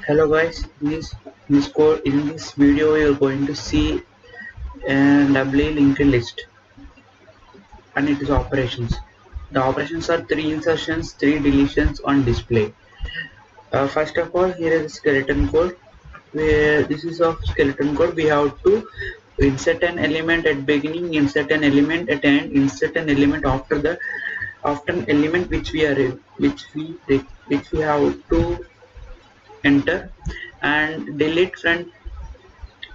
Hello guys, in this video we are going to see a doubly linked list and it is operations. The operations are 3 insertions, 3 deletions on display. First of all, here is skeleton code. Where this is of skeleton code. We have to insert an element at beginning, insert an element at end, insert an element after an element which we have to enter, and delete front.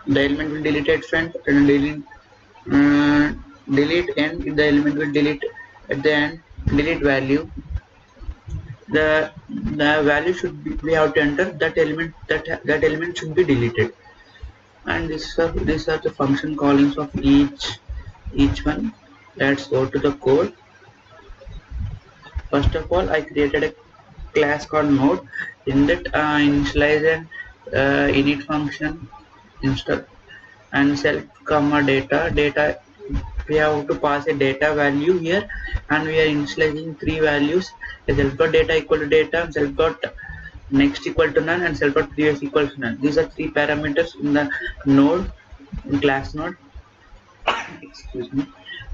The element will delete at front and uh, delete end. The element will delete at the end. Delete value. The value should be, we have to enter that element. That element should be deleted. And these are the function callings of each one. Let's go to the code. First of all, I created a class called node. In that, initialize an init function install and self comma data. We have to pass a data value here, and we are initializing 3 values: a self dot data equal to data, self dot next equal to none, and self dot previous equal to none. These are 3 parameters in the node, in class node. Excuse me.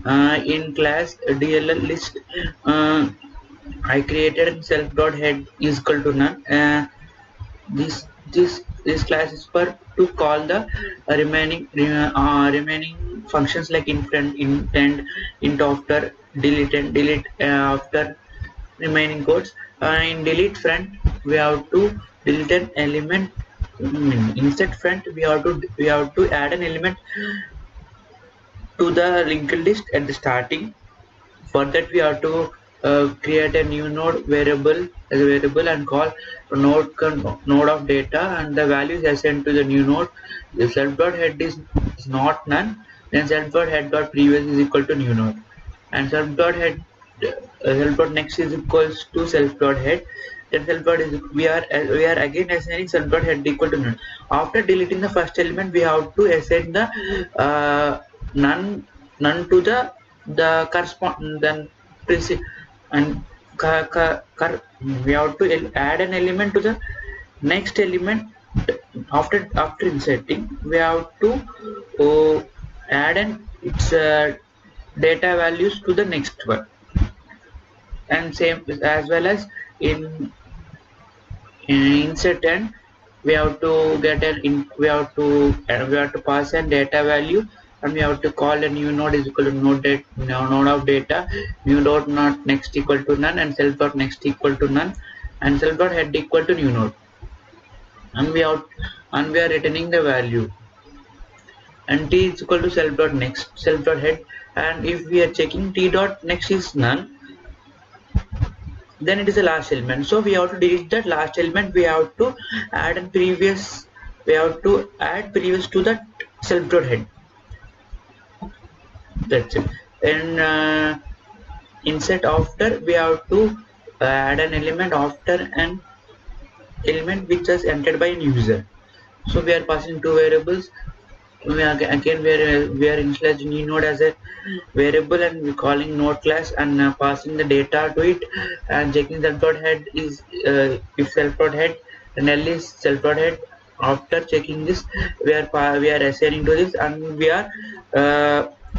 In class DLL list, I created self dot head is equal to none. This class is for to call the remaining functions like infront, intent, int after, delete and delete after remaining codes. In delete front, we have to delete an element. Insert front, we have to add an element to the linked list at the starting. For that, we have to create a new node variable as a variable and call node of data, and the value is assigned to the new node. The self dot head is not none, then self dot head dot previous is equal to new node, and self dot head self dot next is equals to self dot head. Then self dot is we are again assigning self dot head equal to none. After deleting the first element, we have to assign the none to the correspond then and we have to add an element to the next element. After inserting, we have to add an its data values to the next one, and same as well as in insert, and we have to get we have to pass an data value, and we have to call a new node is equal to node of data, new dot not next equal to none, and self dot next equal to none, and self dot head equal to new node, and we are returning the value, and t is equal to self dot next self dot head. And if we are checking t dot next is none, then it is the last element, so we have to delete that last element. We have to add previous to that self dot head. That's it. And insert after, we have to add an element after an element which is entered by a user. So we are passing 2 variables. We are initializing new node as a variable, and we're calling node class and passing the data to it, and checking self dot head is if self dot head and L is self dot head. After checking this, we are assigning to this, and we are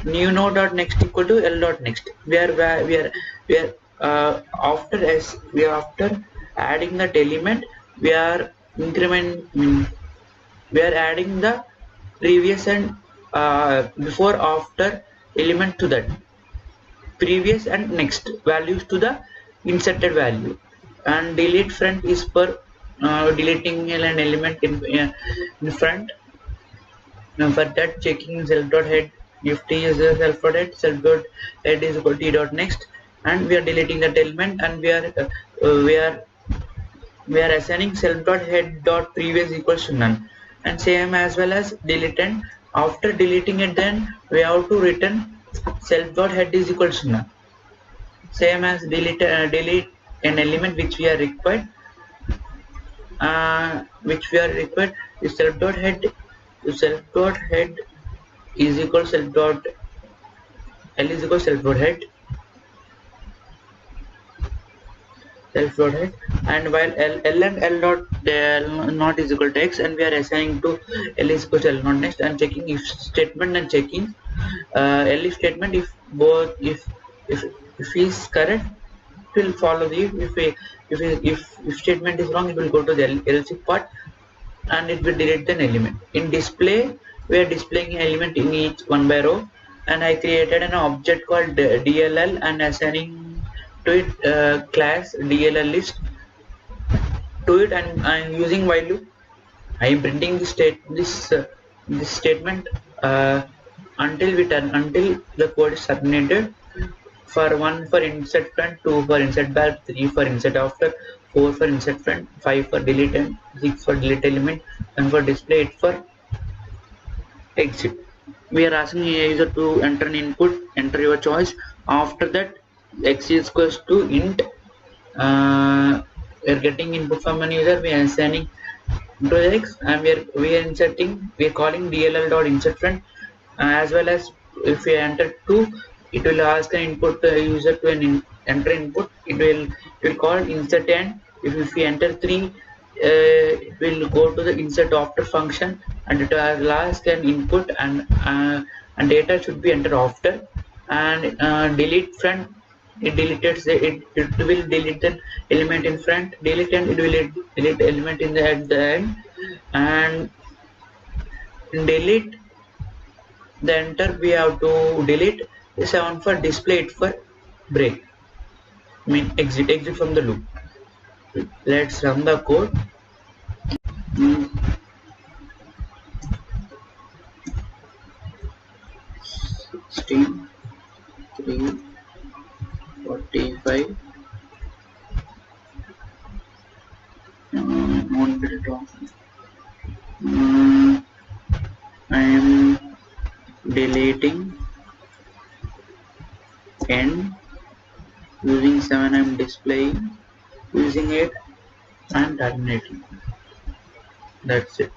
new node dot next equal to L dot next. We are after adding that element, we are we are adding the previous and before after element to that previous and next values to the inserted value. And delete front is for deleting an element in front. Now for that, checking self dot head, if t is a self dot head is equal to t dot next, and we are deleting that element, and we are assigning self dot head dot previous equals to none, and same as well as delete. And after deleting it, then we have to return self dot head is equals to none, same as delete an element which we are required is self dot head is equal self dot L is equal self dot head, self dot x, and while l and l dot l not is equal to x, and we are assigning to l is equal to l not next, and checking if statement and checking l if statement if both if is correct, it will follow the if statement is wrong, it will go to the else if part, and it will delete an element. In display, we are displaying an element in each one by row, and I created an object called DLL and assigning to it class DLL list to it, and I'm using while loop. I am printing this statement until the code is terminated. For 1 for insert front, 2 for insert back, 3 for insert after, 4 for insert front, 5 for delete, and 6 for delete element, and for display 8 for exit. We are asking a user to enter an input, enter your choice. After that, x is equals to int. We are getting input from an user, we are assigning to x, and we are inserting, we are calling dll dot insert front, as well as if we enter 2, it will ask an input user to enter input, it will call insert end. If we enter 3, it will go to the insert after function, and it will ask an input, and data should be entered after, and delete front, it deletes it will delete the element in front, delete, and it will delete element in the at the end, and delete the enter, we have to delete 7 for display, 8 for break, exit from the loop. Let's run the code. 16 3 45 I am deleting n, using 7 I am displaying, using 8 I am terminating. That's it.